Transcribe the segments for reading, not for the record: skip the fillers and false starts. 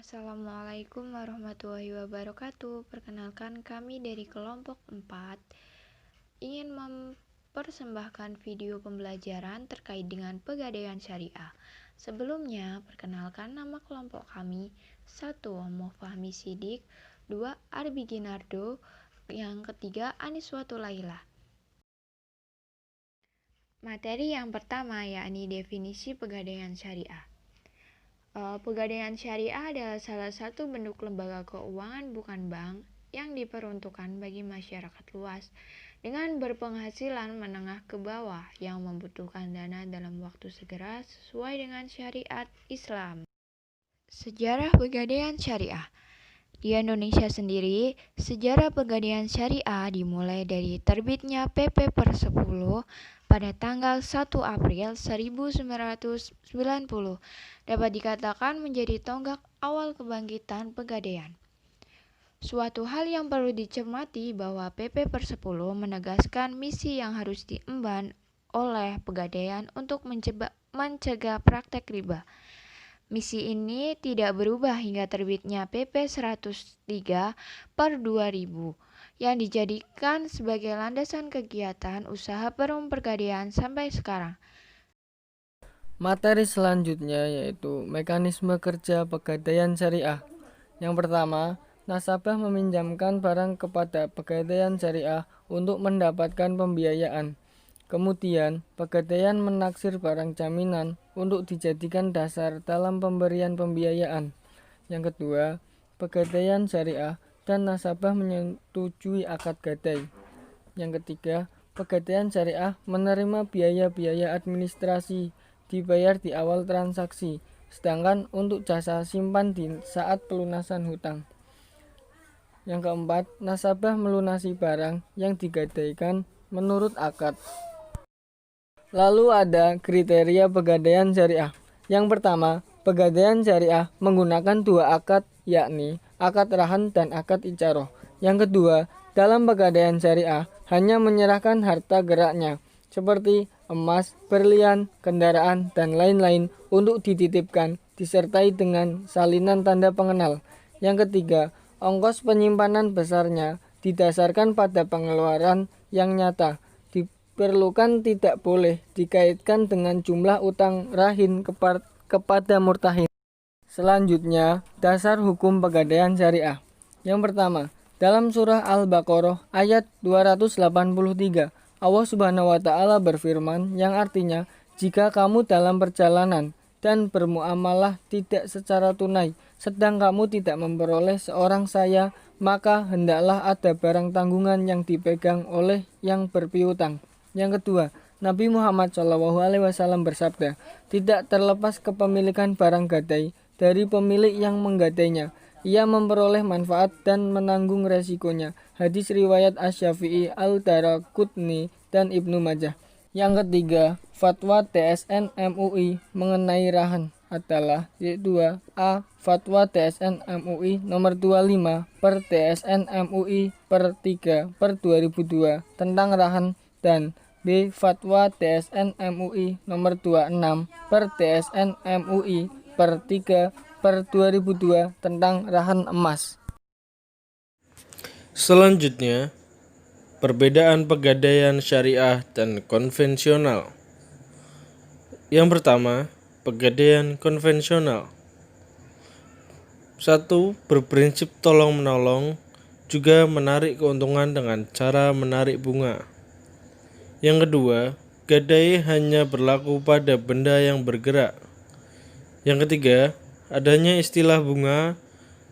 Assalamualaikum warahmatullahi wabarakatuh. Perkenalkan, kami dari kelompok 4 ingin mempersembahkan video pembelajaran terkait dengan Pegadaian Syariah. Sebelumnya, perkenalkan nama kelompok kami. 1. Mufahmi Sidik, 2. Arbi Ginardo, yang ketiga Aniswatu Laila. Materi yang pertama yakni definisi Pegadaian Syariah. Pegadaian syariah adalah salah satu bentuk lembaga keuangan bukan bank yang diperuntukkan bagi masyarakat luas dengan berpenghasilan menengah ke bawah yang membutuhkan dana dalam waktu segera sesuai dengan syariat Islam. Sejarah Pegadaian Syariah. Di Indonesia sendiri, sejarah Pegadaian Syariah dimulai dari terbitnya PP per 10 pada tanggal 1 April 1990, dapat dikatakan menjadi tonggak awal kebangkitan Pegadaian. Suatu hal yang perlu dicermati bahwa PP per 10 menegaskan misi yang harus diemban oleh Pegadaian untuk mencegah praktek riba. Misi ini tidak berubah hingga terbitnya PP 103 per 2000 yang dijadikan sebagai landasan kegiatan usaha perum Pegadaian sampai sekarang. Materi selanjutnya yaitu mekanisme kerja Pegadaian Syariah. Yang pertama, nasabah meminjamkan barang kepada Pegadaian Syariah untuk mendapatkan pembiayaan. Kemudian, Pegadaian menaksir barang jaminan untuk dijadikan dasar dalam pemberian pembiayaan. Yang kedua, Pegadaian Syariah dan nasabah menyetujui akad gadai. Yang ketiga, Pegadaian Syariah menerima biaya-biaya administrasi dibayar di awal transaksi, sedangkan untuk jasa simpan di saat pelunasan hutang. Yang keempat, nasabah melunasi barang yang digadaikan menurut akad. Lalu ada kriteria Pegadaian Syariah. Yang pertama, Pegadaian Syariah menggunakan dua akad, yakni akad rahan dan akad icaroh. Yang kedua, dalam Pegadaian Syariah hanya menyerahkan harta geraknya, seperti emas, berlian, kendaraan, dan lain-lain untuk dititipkan, disertai dengan salinan tanda pengenal. Yang ketiga, ongkos penyimpanan besarnya didasarkan pada pengeluaran yang nyata. Diperlukan tidak boleh dikaitkan dengan jumlah utang rahin kepada murtahin. Selanjutnya, dasar hukum Pegadaian Syariah. Yang pertama, dalam surah Al-Baqarah ayat 283, Allah Subhanahu wa Ta'ala berfirman yang artinya, jika kamu dalam perjalanan dan bermuamalah tidak secara tunai, sedang kamu tidak memperoleh seorang saya, maka hendaklah ada barang tanggungan yang dipegang oleh yang berpiutang. Yang kedua, Nabi Muhammad SAW bersabda, tidak terlepas kepemilikan barang gadai dari pemilik yang menggadainya. Ia memperoleh manfaat dan menanggung resikonya. Hadis riwayat Asy-Syafi'i, Al-Daraqutni, dan Ibnu Majah. Yang ketiga, fatwa TSN MUI mengenai rahan adalah yaitu A. Fatwa TSN MUI nomor 25 per TSN MUI per 3 per 2002 tentang rahan, dan B. Fatwa TSN MUI nomor 26 per TSN MUI per 3 per 2002 tentang rahan emas. Selanjutnya, perbedaan Pegadaian Syariah dan konvensional. Yang pertama, Pegadaian konvensional. 1. Berprinsip tolong-menolong, juga menarik keuntungan dengan cara menarik bunga. Yang kedua, gadai hanya berlaku pada benda yang bergerak. Yang ketiga, adanya istilah bunga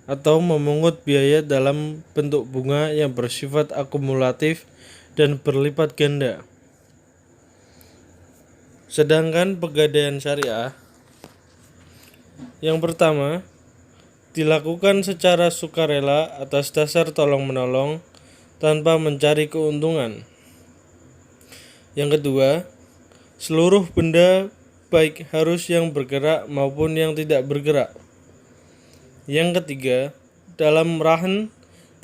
atau memungut biaya dalam bentuk bunga yang bersifat akumulatif dan berlipat ganda. Sedangkan Pegadaian Syariah, yang pertama, dilakukan secara sukarela atas dasar tolong-menolong tanpa mencari keuntungan. Yang kedua, seluruh benda baik harus yang bergerak maupun yang tidak bergerak. Yang ketiga, dalam rahan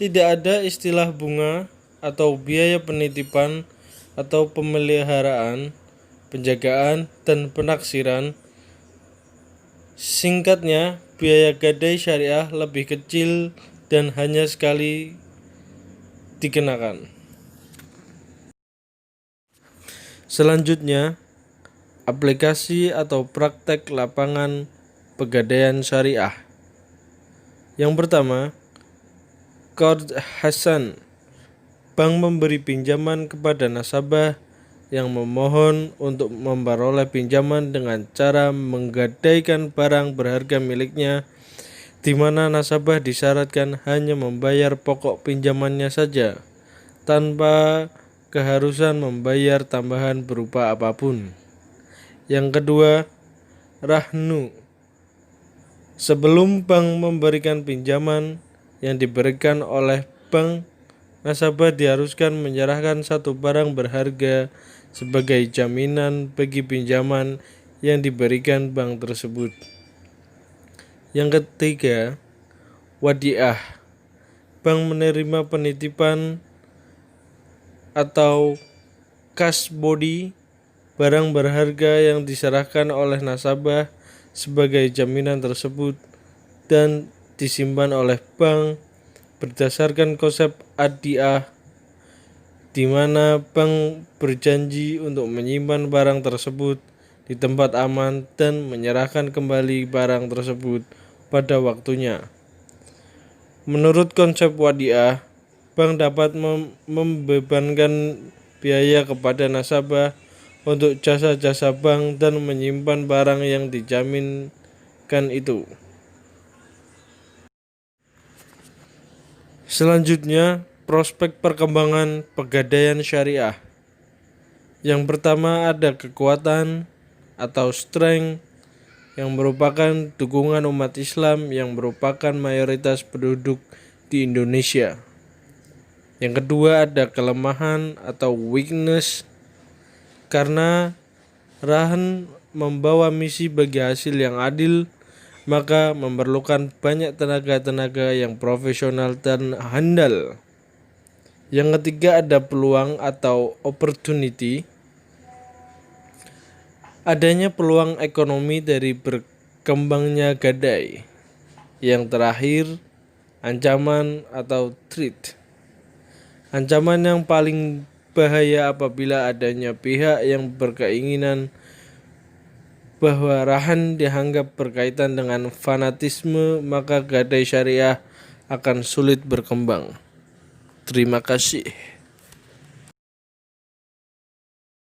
tidak ada istilah bunga atau biaya penitipan atau pemeliharaan, penjagaan, dan penaksiran. Singkatnya, biaya gadai syariah lebih kecil dan hanya sekali dikenakan. Selanjutnya, aplikasi atau praktek lapangan pegadaian syariah. Yang pertama, Qard Hasan. Bank memberi pinjaman kepada nasabah yang memohon untuk memperoleh pinjaman dengan cara menggadaikan barang berharga miliknya, di mana nasabah disyaratkan hanya membayar pokok pinjamannya saja, tanpa keharusan membayar tambahan berupa apapun. Yang kedua, Rahnu. Sebelum bank memberikan pinjaman yang diberikan oleh bank, nasabah diharuskan menyerahkan satu barang berharga sebagai jaminan bagi pinjaman yang diberikan bank tersebut. Yang ketiga, wadiah. Bank menerima penitipan atau cash body barang berharga yang diserahkan oleh nasabah sebagai jaminan tersebut dan disimpan oleh bank berdasarkan konsep adiah, di mana bank berjanji untuk menyimpan barang tersebut di tempat aman dan menyerahkan kembali barang tersebut pada waktunya. Menurut konsep wadiah, bank dapat membebankan biaya kepada nasabah untuk jasa-jasa bank dan menyimpan barang yang dijaminkan itu. Selanjutnya, prospek perkembangan pegadaian syariah. Yang pertama ada kekuatan atau strength, yang merupakan dukungan umat Islam yang merupakan mayoritas penduduk di Indonesia. Yang kedua ada kelemahan atau weakness, karena Rahan membawa misi bagi hasil yang adil, maka memerlukan banyak tenaga-tenaga yang profesional dan handal. Yang ketiga ada peluang atau opportunity, adanya peluang ekonomi dari berkembangnya gadai. Yang terakhir, ancaman atau threat. Ancaman yang paling bahaya apabila adanya pihak yang berkeinginan bahwa Rahan dianggap berkaitan dengan fanatisme, maka gadai syariah akan sulit berkembang. Terima kasih.